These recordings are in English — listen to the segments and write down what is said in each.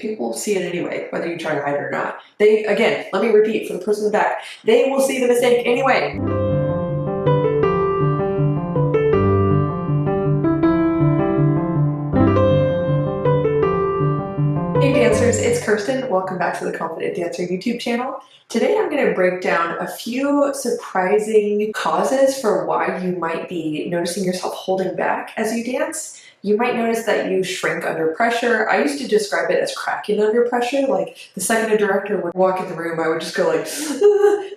people will see it anyway, whether you try to hide it or not. They, again, let me repeat for the person in the back, they will see the mistake anyway. Hey dancers, it's Kirsten. Welcome back to the Confident Dancer YouTube channel. Today I'm going to break down a few surprising causes for why you might be noticing yourself holding back as you dance. You might notice that you shrink under pressure. I used to describe it as cracking under pressure. Like the second a director would walk in the room, I would just go like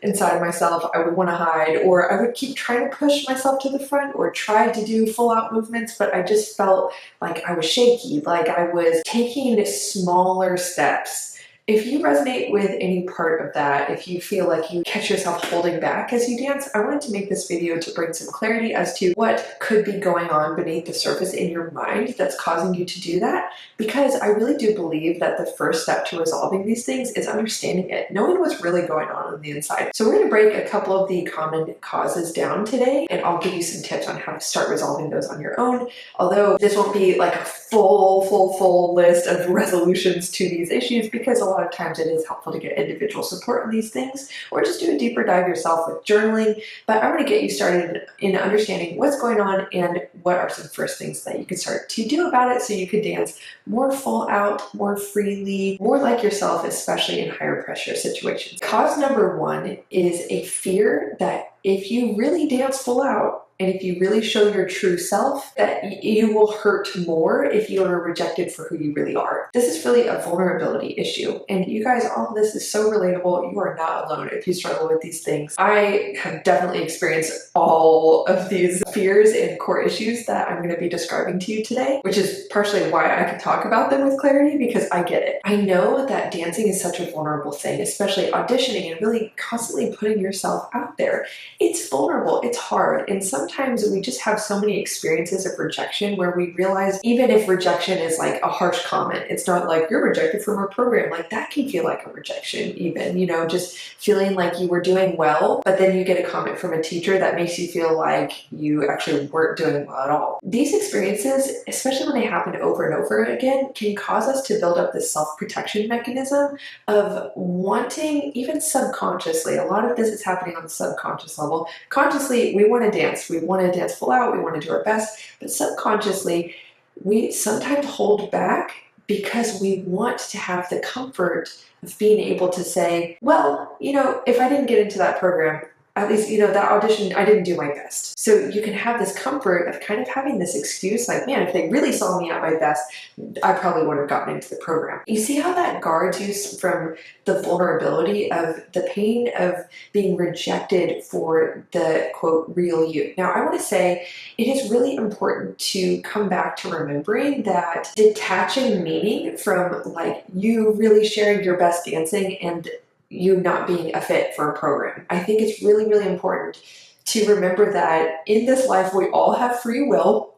inside myself. I would want to hide, or I would keep trying to push myself to the front or try to do full out movements, but I just felt like I was shaky, like I was taking smaller steps. If you resonate with any part of that, if you feel like you catch yourself holding back as you dance, I wanted to make this video to bring some clarity as to what could be going on beneath the surface in your mind that's causing you to do that, because I really do believe that the first step to resolving these things is understanding it, knowing what's really going on the inside. So we're going to break a couple of the common causes down today, and I'll give you some tips on how to start resolving those on your own, although this won't be like a full list of resolutions to these issues, because a lot of times it is helpful to get individual support on these things, or just do a deeper dive yourself with journaling. But I want to get you started in understanding what's going on and what are some first things that you can start to do about it so you can dance more full out, more freely, more like yourself, especially in higher pressure situations. Cause number one is a fear that if you really dance full out, and if you really show your true self, that you will hurt more if you are rejected for who you really are. This is really a vulnerability issue. And you guys, all of this is so relatable. You are not alone if you struggle with these things. I have definitely experienced all of these fears and core issues that I'm going to be describing to you today, which is partially why I can talk about them with clarity, because I get it. I know that dancing is such a vulnerable thing, especially auditioning and really constantly putting yourself out there. It's vulnerable, it's hard, and sometimes we just have so many experiences of rejection where we realize even if rejection is like a harsh comment, it's not like you're rejected from our program, like that can feel like a rejection even, you know, just feeling like you were doing well, but then you get a comment from a teacher that makes you feel like you actually weren't doing well at all. These experiences, especially when they happen over and over again, can cause us to build up this self-protection mechanism of wanting, even subconsciously, a lot of this is happening on the subconscious level. Consciously, we want to dance full out, we want to do our best, but subconsciously, we sometimes hold back because we want to have the comfort of being able to say, well, you know, if I didn't get into that program, at least, you know, that audition, I didn't do my best. So you can have this comfort of kind of having this excuse like, man, if they really saw me at my best, I probably would have gotten into the program. You see how that guards you from the vulnerability of the pain of being rejected for the, quote, real you. Now, I want to say it is really important to come back to remembering that detaching meaning from like you really sharing your best dancing and you not being a fit for a program. I think it's really, really important to remember that in this life, we all have free will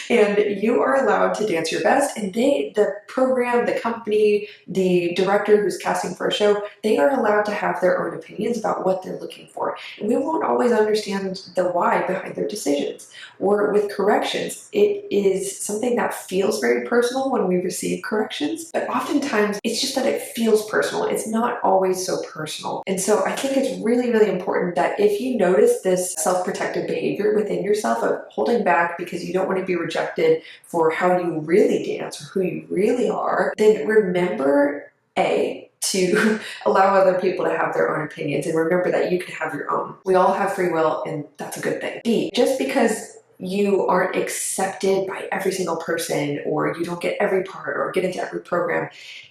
and you are allowed to dance your best, and the program, the company, the director who's casting for a show, they are allowed to have their own opinions about what they're looking for. And we won't always understand the why behind their decisions. Or with corrections, it is something that feels very personal when we receive corrections, but oftentimes it's just that it feels personal. It's not always so personal. And so I think it's really, really important that if you notice this self-protective behavior within yourself of holding back because you don't want to be rejected for how you really dance or who you really are, then remember to allow other people to have their own opinions, and remember that you can have your own. We all have free will, and that's a good thing. B, just because you aren't accepted by every single person, or you don't get every part or get into every program,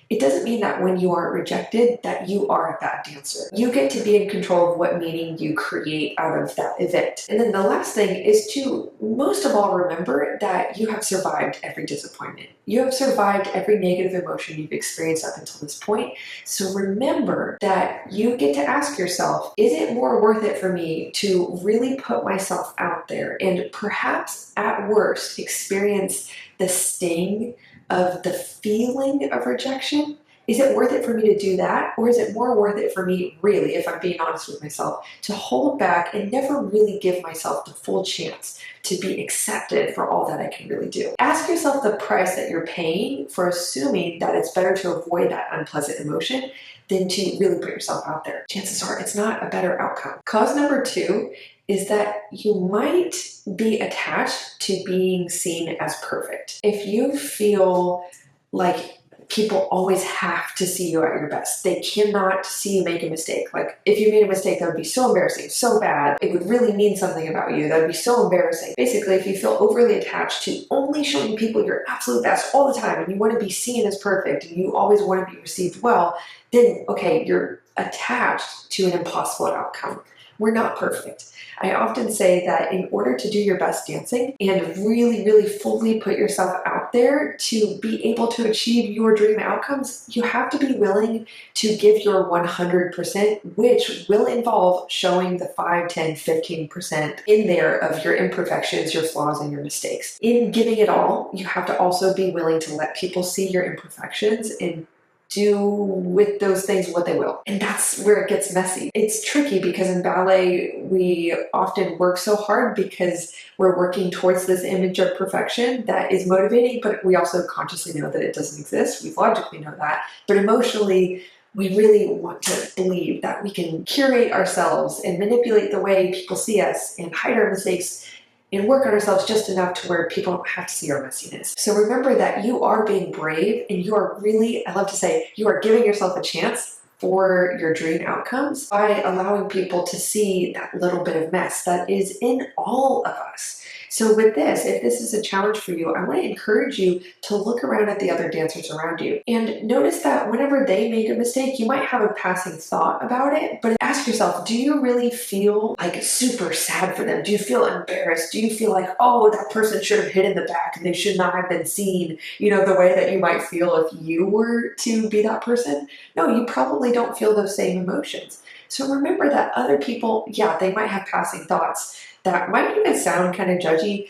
it doesn't mean that when you aren't rejected that you are a bad dancer. You get to be in control of what meaning you create out of that event. And then the last thing is to most of all remember that you have survived every disappointment. You have survived every negative emotion you've experienced up until this point. So remember that you get to ask yourself, is it more worth it for me to really put myself out there and perhaps at worst experience the sting of the feeling of rejection? Is it worth it for me to do that? Or is it more worth it for me, really, if I'm being honest with myself, to hold back and never really give myself the full chance to be accepted for all that I can really do? Ask yourself the price that you're paying for assuming that it's better to avoid that unpleasant emotion than to really put yourself out there. Chances are it's not a better outcome. Cause number 2 is that you might be attached to being seen as perfect. If you feel like people always have to see you at your best, they cannot see you make a mistake. Like if you made a mistake, that would be so embarrassing, so bad, it would really mean something about you, that would be so embarrassing. Basically, if you feel overly attached to only showing people your absolute best all the time and you want to be seen as perfect and you always want to be received well, then okay, you're attached to an impossible outcome. We're not perfect. I often say that in order to do your best dancing and really, really fully put yourself out there to be able to achieve your dream outcomes, you have to be willing to give your 100%, which will involve showing the 5, 10, 15% in there of your imperfections, your flaws, and your mistakes. In giving it all, you have to also be willing to let people see your imperfections and do with those things what they will. And that's where it gets messy. It's tricky because in ballet, we often work so hard because we're working towards this image of perfection that is motivating, but we also consciously know that it doesn't exist. We logically know that, but emotionally, we really want to believe that we can curate ourselves and manipulate the way people see us and hide our mistakes and work on ourselves just enough to where people don't have to see our messiness. So remember that you are being brave and you are really, I love to say, you are giving yourself a chance for your dream outcomes by allowing people to see that little bit of mess that is in all of us. So with this, if this is a challenge for you, I want to encourage you to look around at the other dancers around you and notice that whenever they make a mistake, you might have a passing thought about it, but ask yourself, do you really feel like super sad for them? Do you feel embarrassed? Do you feel like, oh, that person should have hit in the back and they should not have been seen, you know, the way that you might feel if you were to be that person? No, you probably don't feel those same emotions. So remember that other people, yeah, they might have passing thoughts that might even sound kind of judgy,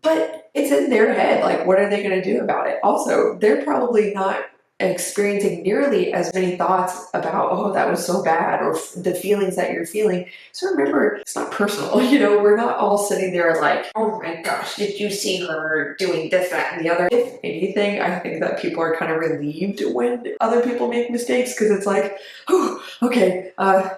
but it's in their head. Like, what are they going to do about it? Also, they're probably not experiencing nearly as many thoughts about, oh, that was so bad, or the feelings that you're feeling. So remember, it's not personal. You know, we're not all sitting there like, oh my gosh, did you see her doing this, that, and the other? If anything, I think that people are kind of relieved when other people make mistakes because it's like, oh, okay,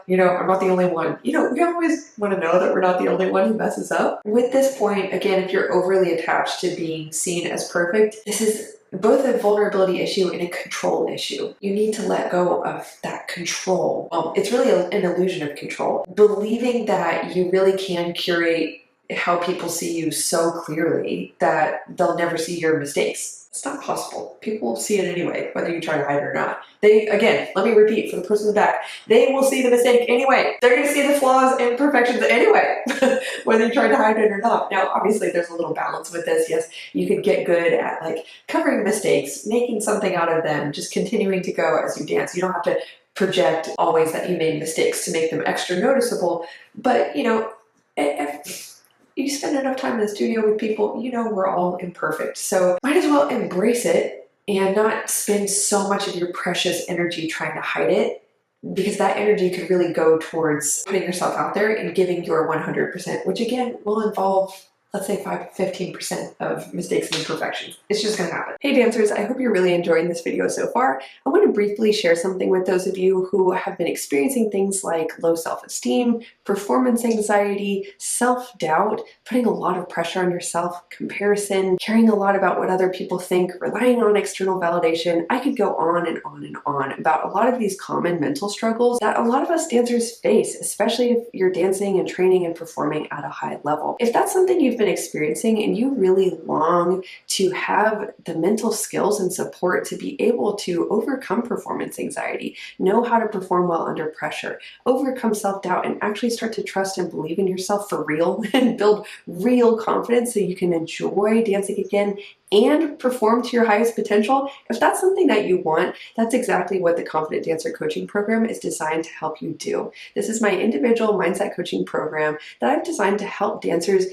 you know, I'm not the only one. You know, we always want to know that we're not the only one who messes up. With this point, again, if you're overly attached to being seen as perfect, this is both a vulnerability issue and a control issue. You need to let go of that control. It's really an illusion of control. Believing that you really can curate how people see you so clearly that they'll never see your mistakes. It's not possible. People will see it anyway, whether you try to hide it or not. They, again, let me repeat for the person in the back, they will see the mistake anyway. They're going to see the flaws and imperfections anyway, whether you try to hide it or not. Now, obviously, there's a little balance with this. Yes, you could get good at like covering mistakes, making something out of them, just continuing to go as you dance. You don't have to project always that you made mistakes to make them extra noticeable. But, you know, if you spend enough time in the studio with people, you know we're all imperfect. So might as well embrace it and not spend so much of your precious energy trying to hide it, because that energy could really go towards putting yourself out there and giving your 100%, which again will involve, let's say 5 to 15% of mistakes and imperfections. It's just gonna happen. Hey dancers, I hope you're really enjoying this video so far. I want to briefly share something with those of you who have been experiencing things like low self-esteem, performance anxiety, self-doubt, putting a lot of pressure on yourself, comparison, caring a lot about what other people think, relying on external validation. I could go on and on and on about a lot of these common mental struggles that a lot of us dancers face, especially if you're dancing and training and performing at a high level. If that's something you've been experiencing and you really long to have the mental skills and support to be able to overcome performance anxiety, know how to perform well under pressure, overcome self-doubt, and actually start to trust and believe in yourself for real and build real confidence so you can enjoy dancing again and perform to your highest potential, if that's something that you want, that's exactly what the Confident Dancer Coaching Program is designed to help you do. This is my individual mindset coaching program that I've designed to help dancers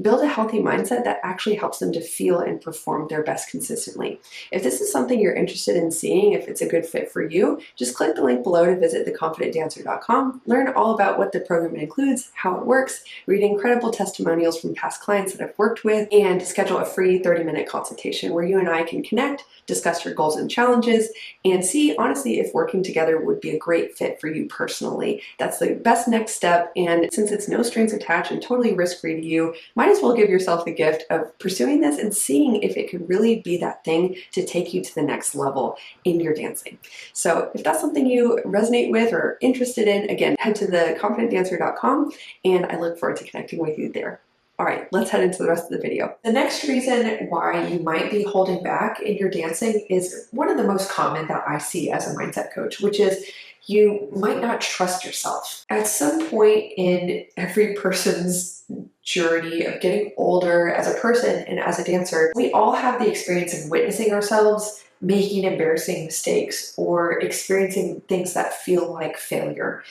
build a healthy mindset that actually helps them to feel and perform their best consistently. If this is something you're interested in seeing, if it's a good fit for you, just click the link below to visit theconfidentdancer.com, learn all about what the program includes, how it works, read incredible testimonials from past clients that I've worked with, and schedule a free 30-minute consultation where you and I can connect, discuss your goals and challenges, and see honestly if working together would be a great fit for you personally. That's the best next step, and since it's no strings attached and totally risk-free to you, might as well give yourself the gift of pursuing this and seeing if it could really be that thing to take you to the next level in your dancing. So if that's something you resonate with or interested in, again, head to theconfidentdancer.com, and I look forward to connecting with you there. All right, let's head into the rest of the video. The next reason why you might be holding back in your dancing is one of the most common that I see as a mindset coach, which is you might not trust yourself. At some point in every person's journey of getting older as a person and as a dancer, we all have the experience of witnessing ourselves making embarrassing mistakes or experiencing things that feel like failure.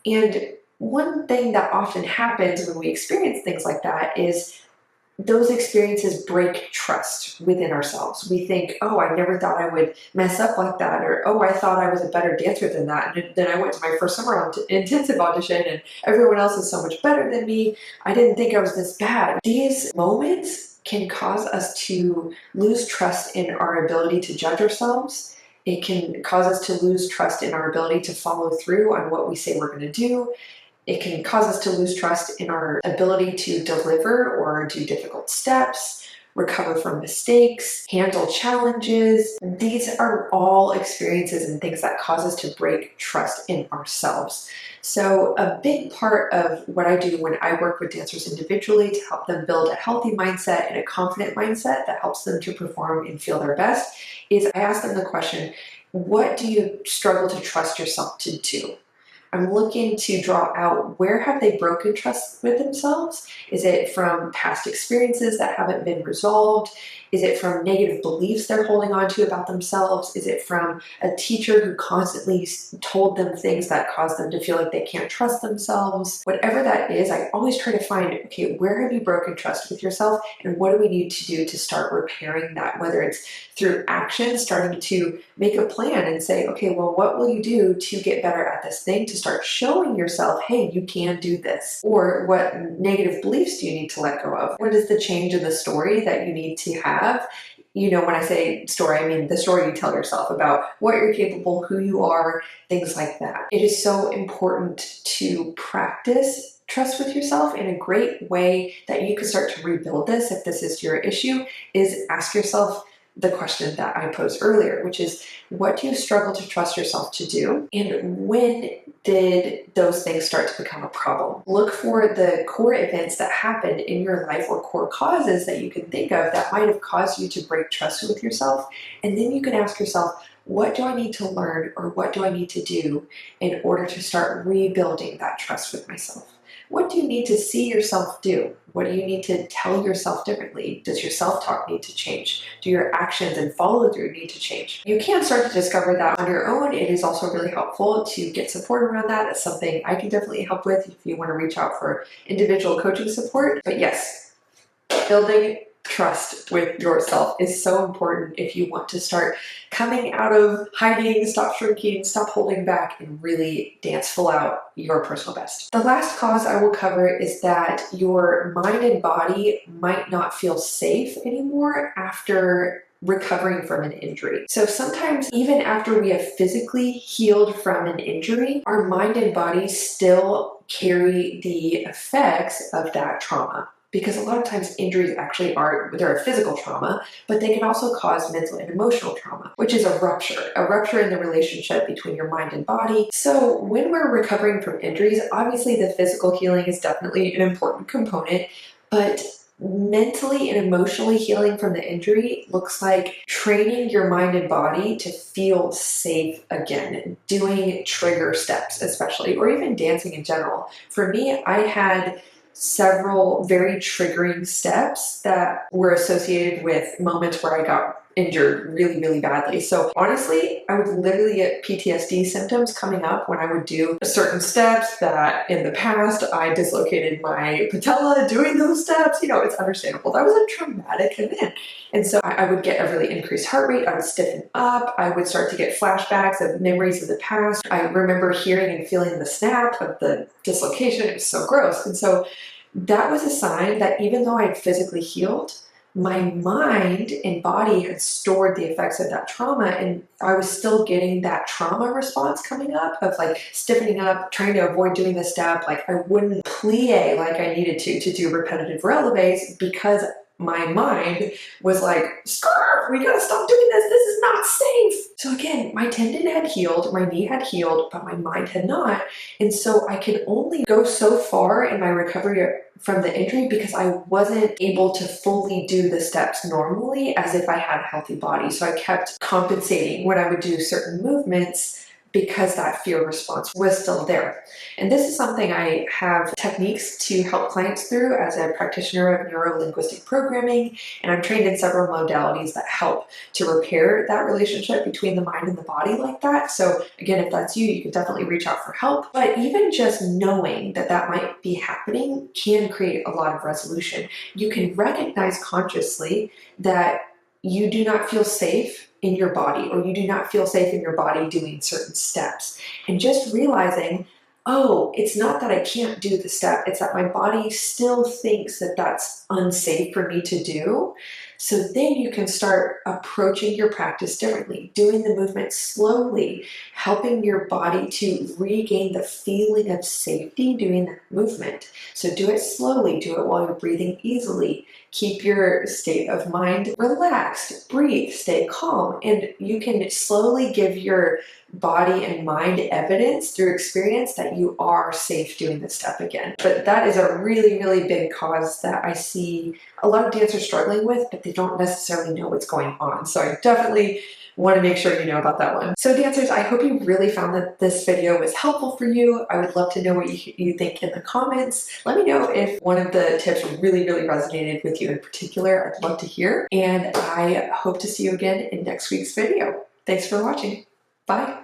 And one thing that often happens when we experience things like that is those experiences break trust within ourselves. We think, oh, I never thought I would mess up like that, or oh, I thought I was a better dancer than that. And then I went to my first summer intensive audition and everyone else is so much better than me. I didn't think I was this bad. These moments can cause us to lose trust in our ability to judge ourselves. It can cause us to lose trust in our ability to follow through on what we say we're going to do. It can cause us to lose trust in our ability to deliver or do difficult steps, recover from mistakes, handle challenges. These are all experiences and things that cause us to break trust in ourselves. So a big part of what I do when I work with dancers individually to help them build a healthy mindset and a confident mindset that helps them to perform and feel their best is I ask them the question, what do you struggle to trust yourself to do? I'm looking to draw out where have they broken trust with themselves? Is it from past experiences that haven't been resolved? Is it from negative beliefs they're holding on to about themselves? Is it from a teacher who constantly told them things that caused them to feel like they can't trust themselves? Whatever that is, I always try to find, okay, where have you broken trust with yourself and what do we need to do to start repairing that? Whether it's through action, starting to make a plan and say, okay, well, what will you do to get better at this thing, to start showing yourself, hey, you can do this? Or what negative beliefs do you need to let go of? What is the change in the story that you need to have? You know, when I say story, I mean the story you tell yourself about what you're capable, who you are, things like that. It is so important to practice trust with yourself, and a great way that you can start to rebuild this, if this is your issue, is ask yourself the question that I posed earlier, which is, what do you struggle to trust yourself to do? And when did those things start to become a problem? Look for the core events that happened in your life or core causes that you can think of that might have caused you to break trust with yourself. And then you can ask yourself, what do I need to learn or what do I need to do in order to start rebuilding that trust with myself? What do you need to see yourself do? What do you need to tell yourself differently? Does your self-talk need to change? Do your actions and follow-through need to change? You can start to discover that on your own. It is also really helpful to get support around that. It's something I can definitely help with if you want to reach out for individual coaching support. But yes, building trust with yourself is so important if you want to start coming out of hiding, stop shrinking, stop holding back, and really dance full out your personal best. The last cause I will cover is that your mind and body might not feel safe anymore after recovering from an injury. So sometimes even after we have physically healed from an injury, our mind and body still carry the effects of that trauma. Because a lot of times injuries actually they're a physical trauma, but they can also cause mental and emotional trauma, which is a rupture in the relationship between your mind and body. So when we're recovering from injuries, obviously the physical healing is definitely an important component, but mentally and emotionally healing from the injury looks like training your mind and body to feel safe again, doing trigger steps especially, or even dancing in general. For me, I had several very triggering steps that were associated with moments where I got injured really, really badly. So honestly, I would literally get PTSD symptoms coming up when I would do certain steps that in the past I dislocated my patella doing those steps. You know, it's understandable. That was a traumatic event. And so I would get a really increased heart rate. I would stiffen up. I would start to get flashbacks of memories of the past. I remember hearing and feeling the snap of the dislocation. It was so gross. And so that was a sign that even though I had physically healed, my mind and body had stored the effects of that trauma, and I was still getting that trauma response coming up of like stiffening up, trying to avoid doing the step. Like I wouldn't plie like I needed to do repetitive releves because my mind was like, Scarf, we gotta stop doing this. This is not safe. So again, my tendon had healed, my knee had healed, but my mind had not. And so I could only go so far in my recovery from the injury because I wasn't able to fully do the steps normally as if I had a healthy body. So I kept compensating when I would do certain movements because that fear response was still there. And this is something I have techniques to help clients through as a practitioner of neuro-linguistic programming, and I'm trained in several modalities that help to repair that relationship between the mind and the body like that. So again, if that's you, you can definitely reach out for help. But even just knowing that that might be happening can create a lot of resolution. You can recognize consciously that you do not feel safe in your body, or you do not feel safe in your body doing certain steps. And just realizing, oh, it's not that I can't do the step, it's that my body still thinks that that's unsafe for me to do. So then you can start approaching your practice differently, doing the movement slowly, helping your body to regain the feeling of safety doing that movement. So do it slowly, do it while you're breathing easily. Keep your state of mind relaxed, breathe, stay calm, and you can slowly give your body and mind evidence through experience that you are safe doing this step again. But that is a really, really big cause that I see a lot of dancers struggling with, but they don't necessarily know what's going on. So I definitely want to make sure you know about that one. So dancers, I hope you really found that this video was helpful for you. I would love to know what you think in the comments. Let me know if one of the tips really, really resonated with you in particular. I'd love to hear. And I hope to see you again in next week's video. Thanks for watching. Bye.